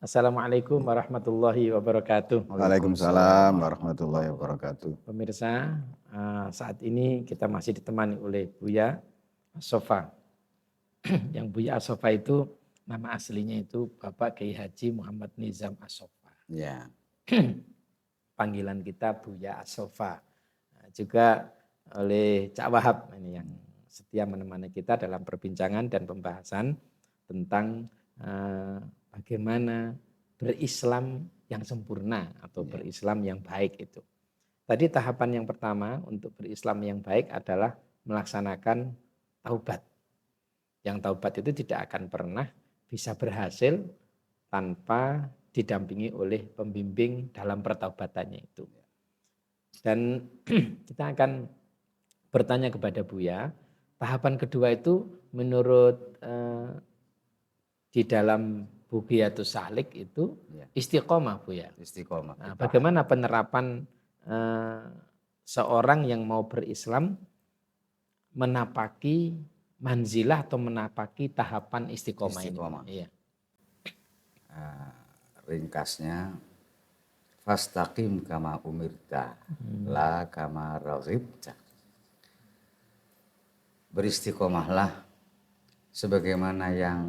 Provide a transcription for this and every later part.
Assalamualaikum warahmatullahi wabarakatuh. Waalaikumsalam warahmatullahi wabarakatuh. Pemirsa, saat ini kita masih ditemani oleh Buya As-Sofa. Yang Buya As-Sofa itu nama aslinya itu Bapak Kiai Haji Muhammad Nizam As-Sofa. Ya. Panggilan kita Buya As-Sofa. Juga oleh Cak Wahab ini yang setia menemani kita dalam perbincangan dan pembahasan tentang bagaimana berislam yang sempurna atau berislam yang baik itu. Tadi tahapan yang pertama untuk berislam yang baik adalah melaksanakan taubat. Yang taubat itu tidak akan pernah bisa berhasil tanpa didampingi oleh pembimbing dalam pertaubatannya itu. Dan kita akan bertanya kepada Buya, tahapan kedua itu menurut di dalam Bugiyatus Salik itu istiqomah Buya. Istiqomah. Nah, bagaimana penerapan seorang yang mau berislam menapaki manzilah atau menapaki tahapan istiqomah ini? Iya. Ringkasnya, fastaqim kama umirta, la kama raghibta. Beristiqomahlah sebagaimana yang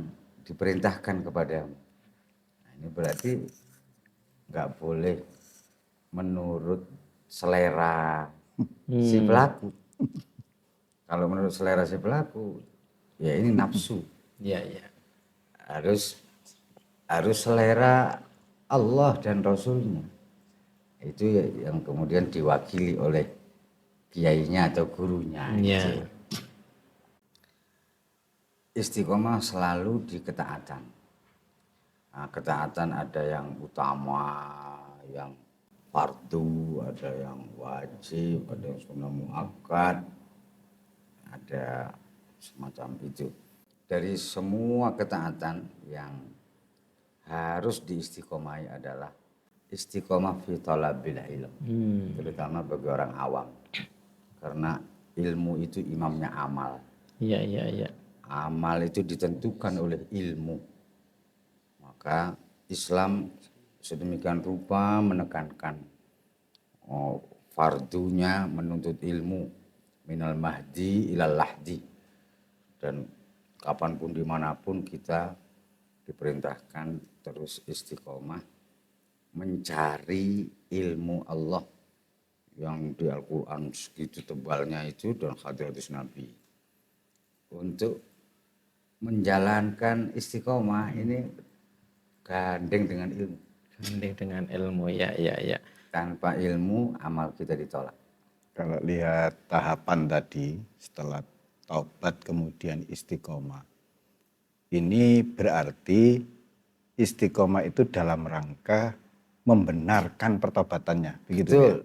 diperintahkan kepadamu. Nah, ini berarti nggak boleh menurut selera si pelaku. Kalau menurut selera si pelaku, ya ini nafsu. Iya, iya. Harus selera Allah dan Rasulnya. Itu yang kemudian diwakili oleh kiainya atau gurunya. Iya. Istiqomah selalu di ketaatan. Nah, ketaatan ada yang utama, yang fardu, ada yang wajib, ada yang sunnah muakkad, ada semacam itu. Dari semua ketaatan yang harus diistiqomahi adalah istiqomah fi talabil ilm, terutama bagi orang awam, karena ilmu itu imamnya amal. Iya, iya, iya. Amal itu ditentukan oleh ilmu. Maka Islam sedemikian rupa menekankan fardunya menuntut ilmu minal mahdi ilal lahdi, dan kapanpun dimanapun kita diperintahkan terus istiqomah mencari ilmu Allah yang di Al-Quran segitu tebalnya itu dan hadis Nabi. Untuk menjalankan istiqomah ini gandeng dengan ilmu. Gandeng dengan ilmu, ya, ya, ya. Tanpa ilmu amal kita ditolak. Kalau lihat tahapan tadi setelah taubat kemudian istiqomah, ini berarti istiqomah itu dalam rangka membenarkan pertobatannya, begitu ya?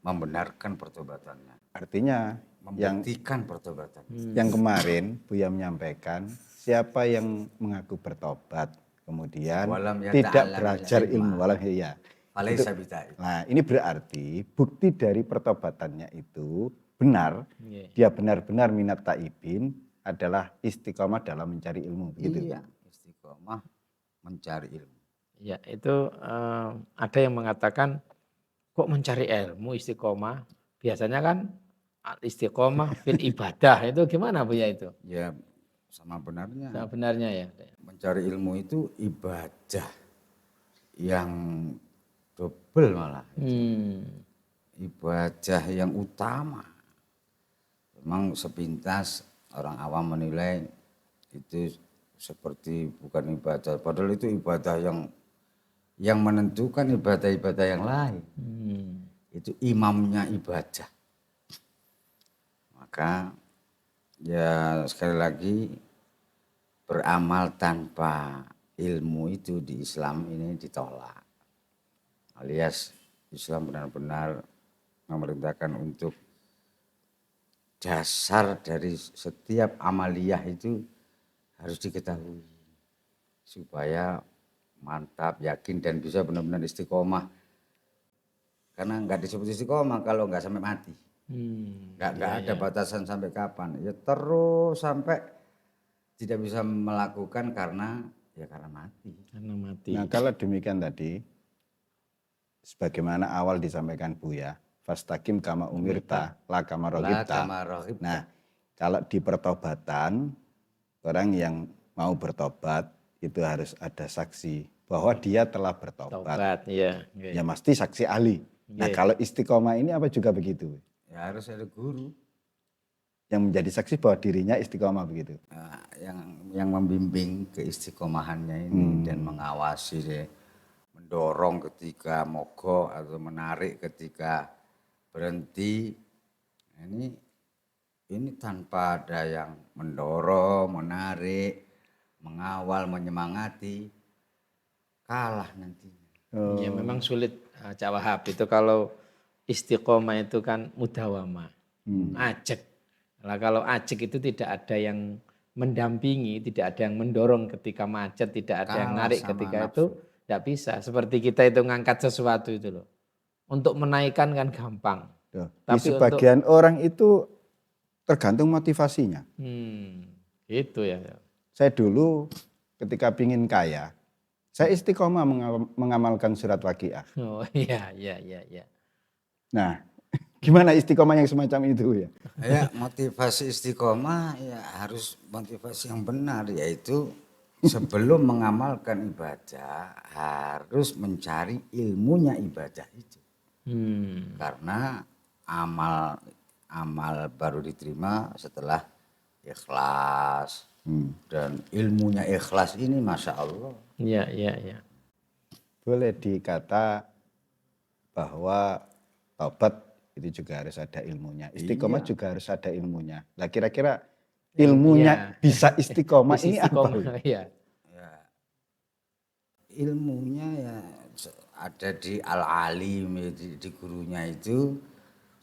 Membenarkan pertobatannya. Artinya membuktikan pertobatan. Yang kemarin Buya menyampaikan, siapa yang mengaku bertobat kemudian tidak belajar ilmu, ya. Nah, ini berarti bukti dari pertobatannya itu benar, dia benar-benar minat taibin adalah istiqomah dalam mencari ilmu, begitu. Iya, istiqomah mencari ilmu. Ya, itu ada yang mengatakan kok mencari ilmu istiqomah? Biasanya kan istiqomah fil ibadah, itu gimana Buya itu? Ya, sama benarnya. Sama benarnya ya. Mencari ilmu itu ibadah yang double malah. Ibadah yang utama. Memang sepintas orang awam menilai itu seperti bukan ibadah, padahal itu ibadah yang menentukan ibadah-ibadah yang lain. Itu imamnya ibadah. Maka ya sekali lagi beramal tanpa ilmu itu di Islam ini ditolak. Alias Islam benar-benar memerintahkan untuk dasar dari setiap amaliyah itu harus diketahui supaya mantap, yakin dan bisa benar-benar istiqomah. Karena nggak disebut istiqomah kalau nggak sampai mati. Nggak ada batasan sampai kapan. Ya terus sampai tidak bisa melakukan karena Ya karena mati. Karena mati. Nah kalau demikian tadi, sebagaimana awal disampaikan Buya, fastaqim kama umirta, la kama roghibta. Nah kalau di pertobatan, orang yang mau bertobat itu harus ada saksi bahwa dia telah bertobat. Ya. Ya mesti saksi ahli. Nah kalau istiqomah ini apa juga begitu? Ya harus ada guru. Yang menjadi saksi bahwa dirinya istiqomah begitu. Nah, yang membimbing keistiqomahannya ini dan mengawasi deh, mendorong ketika mogok atau menarik ketika berhenti. Ini tanpa ada yang mendorong, menarik, mengawal, menyemangati, kalah nantinya. Ya memang sulit Cak Wahab itu kalau istiqomah itu kan mudawamah, ajek. Nah, kalau ajek itu tidak ada yang mendampingi, tidak ada yang mendorong ketika macet, tidak ada yang narik ketika itu, tidak bisa. Seperti kita itu ngangkat sesuatu itu loh. Untuk menaikkan kan gampang. Tapi sebagian orang itu tergantung motivasinya. Gitu ya. Saya dulu ketika pingin kaya, saya istiqomah mengamalkan surat Waqiah. Oh iya. Nah, gimana istiqomah yang semacam itu ya? Ya motivasi istiqomah ya harus motivasi yang benar, yaitu sebelum mengamalkan ibadah harus mencari ilmunya ibadah itu. Karena amal baru diterima setelah ikhlas. Dan ilmunya ikhlas ini Masya Allah. Iya. Boleh dikata bahwa taubat itu juga harus ada ilmunya. Istiqomah juga harus ada ilmunya. Nah kira-kira ilmunya bisa istiqomah ini apa? Ya. Ilmunya ya ada di al-alim, di gurunya itu.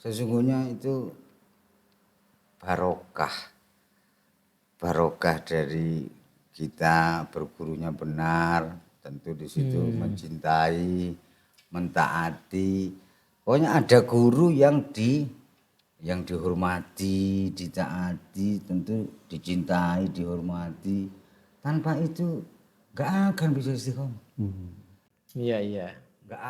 Sesungguhnya itu barokah dari kita bergurunya benar, tentu di situ mencintai, mentaati. Pokoknya ada guru yang dihormati, ditaati, tentu dicintai, dihormati. Tanpa itu nggak akan bisa istiqomah. Iya. Nggak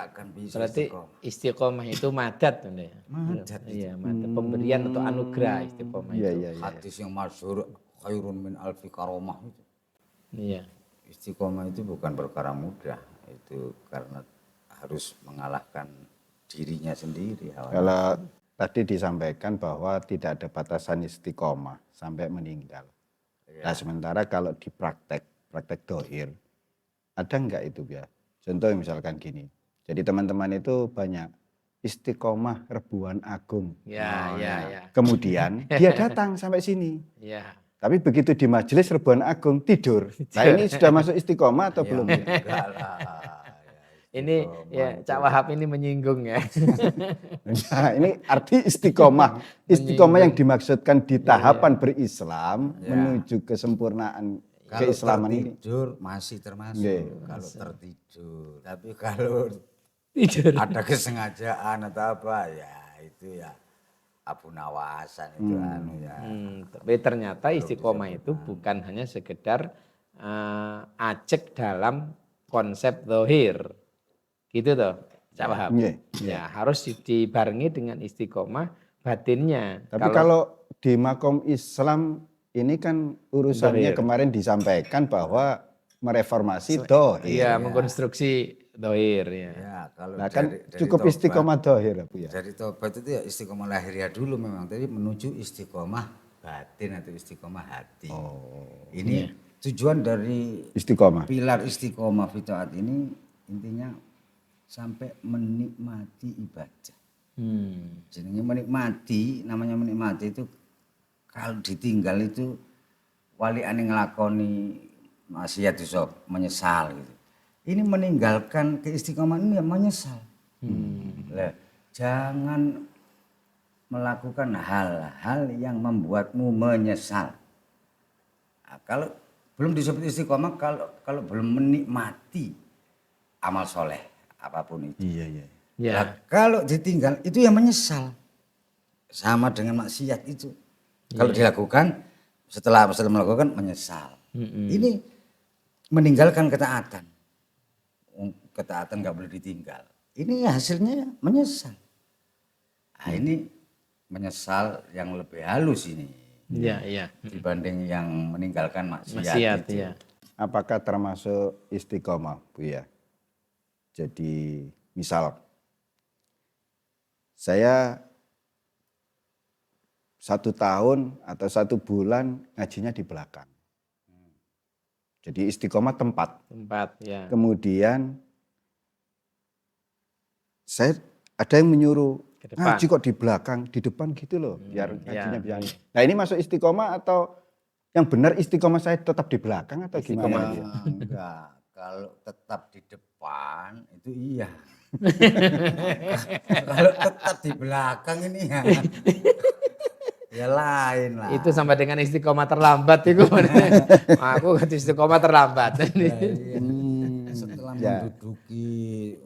akan bisa. Berarti istiqomah itu madat, ya. Madat. Iya, madat. Pemberian atau anugerah istiqomah itu. Iya. Hadis yang masyhur khairun min alfi karomah itu. Iya. Istiqomah itu bukan perkara mudah, itu karena harus mengalahkan dirinya sendiri. Kalau tadi disampaikan bahwa tidak ada batasan istiqomah sampai meninggal. Nah sementara kalau di praktek dohir, ada enggak itu ya? Contoh misalkan gini, jadi teman-teman itu banyak istiqomah Rebuan Agung. Ya. Kemudian dia datang sampai sini. Ya. Tapi begitu di majelis Rebuan Agung tidur. Nah ini sudah masuk istiqomah atau belum? Enggak lah. Ini ya Cak Wahab ini menyinggung ya. Nah, ini arti istiqomah. Istiqomah yang dimaksudkan di tahapan berislam menuju kesempurnaan keislaman ini. Tertidur masih termasuk kalau tertidur. Tapi kalau tidur ada kesengajaan atau apa ya itu ya Abu Nawasan itu Tapi ternyata istiqomah itu bukan hanya sekedar ajek dalam konsep zahir. Gitu toh, Cak Wahab. Ya, harus dibarengi dengan istiqomah batinnya. Tapi kalau di makom Islam ini kan urusannya kemarin disampaikan bahwa mereformasi dohir. Iya, mengkonstruksi dohir. Ya, kalau nah kan cukup istiqomah dohir. Ya. Dari tobat itu ya istiqomah lahiriah dulu memang. Tapi menuju istiqomah batin atau istiqomah hati. Ini tujuan dari istiqomah. Pilar istiqomah fitaat ini intinya sampai menikmati ibadah. Jadi menikmati, namanya menikmati itu kalau ditinggal itu wali ane ngelakoni maksiat itu menyesal gitu. Ini meninggalkan keistiqomahan ini ya menyesal. Jangan melakukan hal-hal yang membuatmu menyesal. Nah, kalau belum disebut istiqomah, kalau belum menikmati amal soleh apapun itu. Iya. Nah, kalau ditinggal itu yang menyesal. Sama dengan maksiat itu. Kalau dilakukan setelah melakukan menyesal. Ini meninggalkan ketaatan. Ketaatan nggak boleh ditinggal. Ini hasilnya menyesal. Nah, ini menyesal yang lebih halus ini. Iya. Dibanding yang meninggalkan maksiat itu. Iya. Apakah termasuk istiqomah, Buya? Jadi misal saya 1 tahun atau 1 bulan ngajinya di belakang. Jadi istiqomah tempat. Ya. Kemudian saya ada yang menyuruh ngaji kok di belakang, di depan gitu loh, biar ngajinya bisa. Nah ini masuk istiqomah atau yang benar istiqomah saya tetap di belakang atau gimana? Enggak, kalau tetap di depan itu iya. Kalau tetap di belakang ini ya lain lah. Itu sama dengan istiqomah terlambat itu. Aku istiqomah terlambat. Setelah menduduki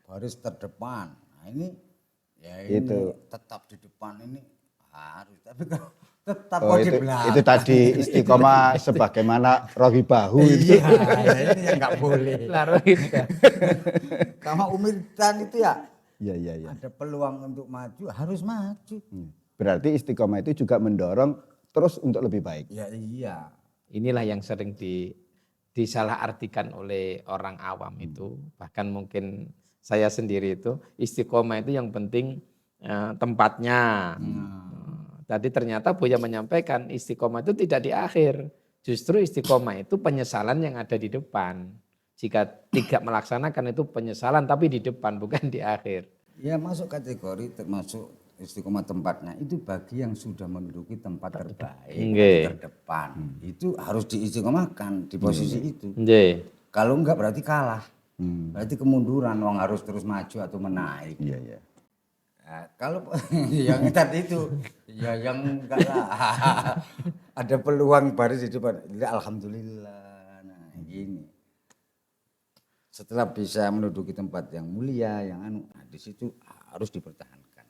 baris terdepan, nah ini itu tetap di depan ini harus. Tapi kalau tetap di belakang. Itu tadi istiqomah sebagaimana rohibahu itu. Iya, ini yang nggak boleh. Kama umirtan itu ya. Iya. Ada peluang untuk maju, harus maju. Berarti istiqomah itu juga mendorong terus untuk lebih baik. Ya iya. Inilah yang sering disalahartikan oleh orang awam itu. Bahkan mungkin saya sendiri itu istiqomah itu yang penting tempatnya. Tadi ternyata Buya menyampaikan istiqomah itu tidak di akhir. Justru istiqomah itu penyesalan yang ada di depan. Jika tidak melaksanakan itu penyesalan tapi di depan bukan di akhir. Ya masuk kategori termasuk istiqomah tempatnya itu bagi yang sudah menduduki tempat terbaik terdepan. Itu harus diistiqomahkan di posisi itu. Kalau enggak berarti kalah. Berarti kemunduran, wong harus terus maju atau menaik. Iya. Nah, kalau yang tadi itu ya yang enggak lah. Ada peluang baris di depan. Alhamdulillah. Nah, gini. Setelah bisa menduduki tempat yang mulia, yang di situ harus dipertahankan.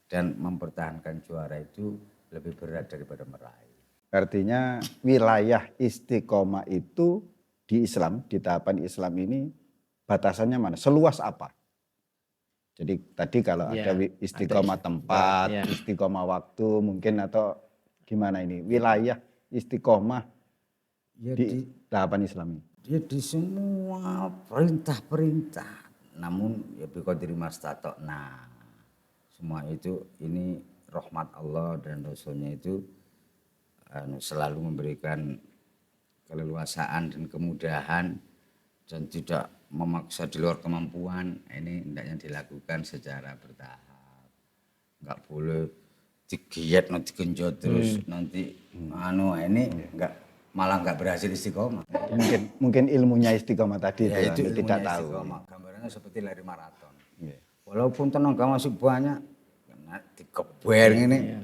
Dan mempertahankan juara itu lebih berat daripada meraih. Artinya wilayah istiqomah itu di Islam, di tahapan Islam ini batasannya mana? Seluas apa? Jadi tadi kalau ada istiqomah tempat, istiqomah waktu mungkin atau gimana ini? Wilayah istiqomah di tahapan Islam ini. Dia di semua perintah-perintah. Namun ya biqadri mastato'. Nah, semua itu ini rahmat Allah dan Rasulnya itu selalu memberikan keleluasaan dan kemudahan dan tidak memaksa di luar kemampuan. Ini hendaknya dilakukan secara bertahap. Enggak boleh digiat nanti genjot terus nanti ini malah enggak berhasil istiqomah. Mungkin ilmunya istiqomah tadi itu tidak tahu. Istiqomah. Gambarannya seperti lari maraton. Walaupun tenaga masih banyak, karena dikeber ini,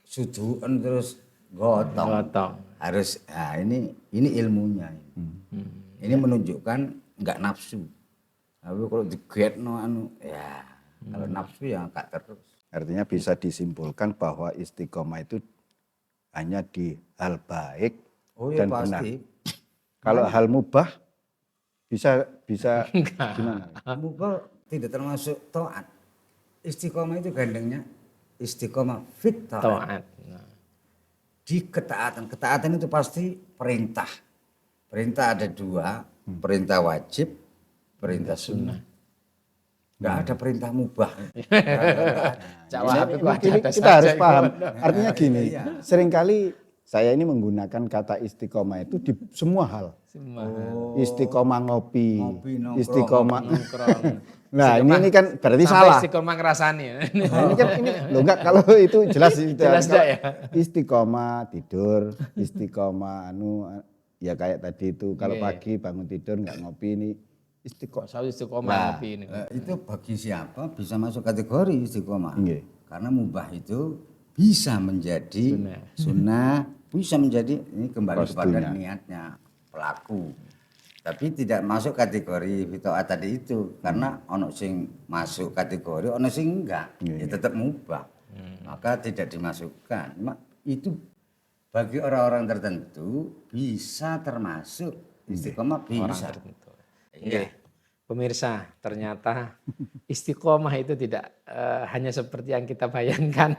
suduan terus gotong. Harus, ini ilmunya. Ini menunjukkan enggak nafsu. Tapi kalau diget kalau nafsu ya enggak terus. Artinya bisa disimpulkan bahwa istiqomah itu hanya di hal baik dan pasti. Benar. Kalau hal mubah bisa gimana? Mubah tidak termasuk taat. Istiqomah itu gandengnya istiqomah fit taat. Di ketaatan itu pasti perintah. Perintah ada 2, perintah wajib, perintah sunnah. Enggak ada perintah mubah. Kita harus paham. Artinya gini, seringkali saya ini menggunakan kata istiqomah itu di semua hal. Istiqomah ngopi, istiqomah nongkrong. Nah, ini kan berarti salah. Istiqomah ngerasani. Ini kan enggak kalau itu jelas ya. Istiqomah tidur, istiqomah ya kayak tadi itu kalau pagi bangun tidur enggak ngopi ini istiqomah ngopi ini. Itu bagi siapa bisa masuk kategori istiqomah. Karena mubah itu bisa menjadi sunnah, bisa menjadi ini kembali kepada niatnya pelaku. Tapi tidak masuk kategori fitoat tadi itu karena ono sing masuk kategori, ono sing enggak. Ya tetap mubah. Maka tidak dimasukkan. Itu bagi orang-orang tertentu bisa termasuk Istiqomah orang bisa. tertentu. Iya. Pemirsa, ternyata istiqomah itu tidak hanya seperti yang kita bayangkan.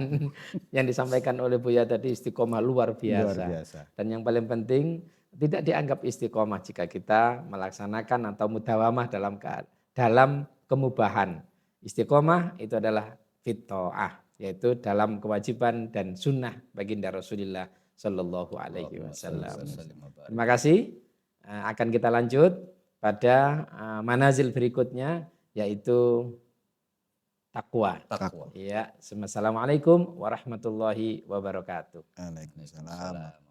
Yang disampaikan oleh Buya tadi istiqomah luar biasa. Dan yang paling penting tidak dianggap istiqomah jika kita melaksanakan atau mudawamah dalam kemubahan. Istiqomah itu adalah fitoah, yaitu dalam kewajiban dan sunnah baginda Rasulullah Shallallahu Alaihi Wasallam. Terima kasih. Akan kita lanjut pada manazil berikutnya, yaitu takwa. Ya, assalamualaikum warahmatullahi wabarakatuh. Waalaikumsalam.